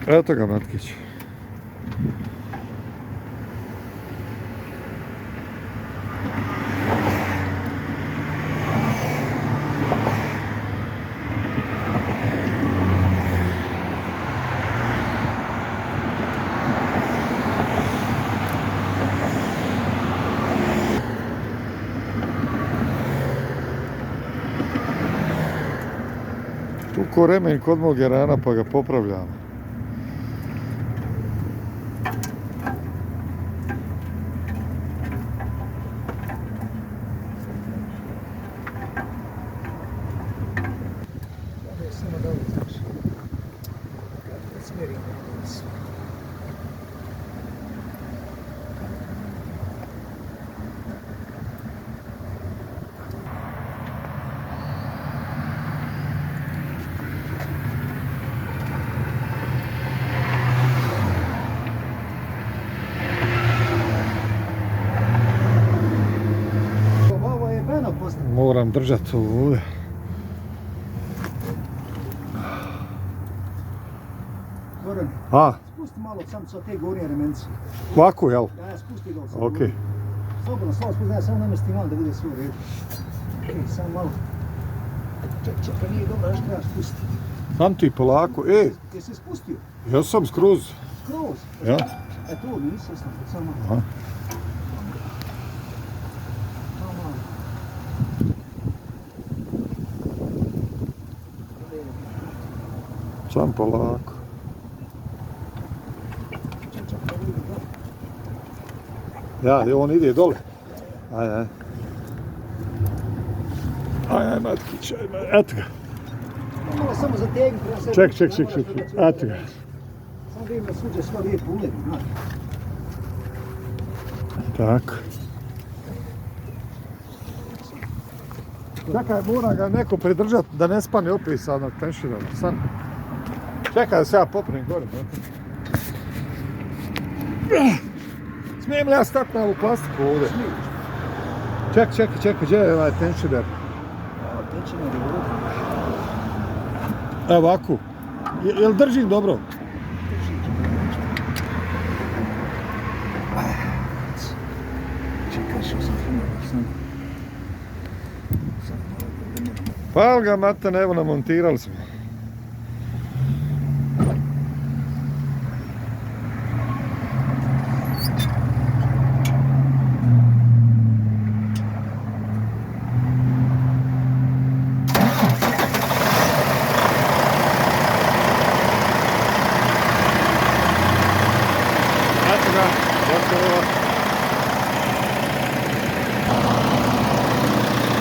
Eto ga, Matkić. Tu ko remen kod mog Jerana pa ga popravljamo. Samo da ovo znaš. Kad smjerim nas. Ovo je Beno postavio. Moram držati ovo ovdje. Goran, A, spusti malo sam sa te gornje remence. ovako, jel? Ja, spusti ga sam. Ok. Slobodno, spusti, ja samo namestim malo da bude sve u redu. Ok, samo malo. Čekaj, nije dobro, još treba spustiti. Sam ti polako. Ti se spustio? Ja sam skroz. Skroz? Ja. Tu nisam, samo malo. Aha. Samo malo. Sam polako. Čekaj, vidi dobro. Ja, on ide dole. Aj. Aj, Matkić, aj. Eto ga. Malo samo zategni prema sebi. Ček. Eto ga. Samo da ima suđe sva lijepo uledi, znaš. Tako. Čekaj, mora ga neko pridržati da ne spane opet sad na tenširama. Sad. Čekaj da se ja popnem gore. Smijem li ja stati na ovu plastiku ovdje? Čekaj, gdje je ovaj tenširer? Teče na revodu. Evo ovako. Jel držim dobro? Čekaj, što sam filmao, sam. Pa ga, Matan, evo namontirali smo. Eto ga, gotovo.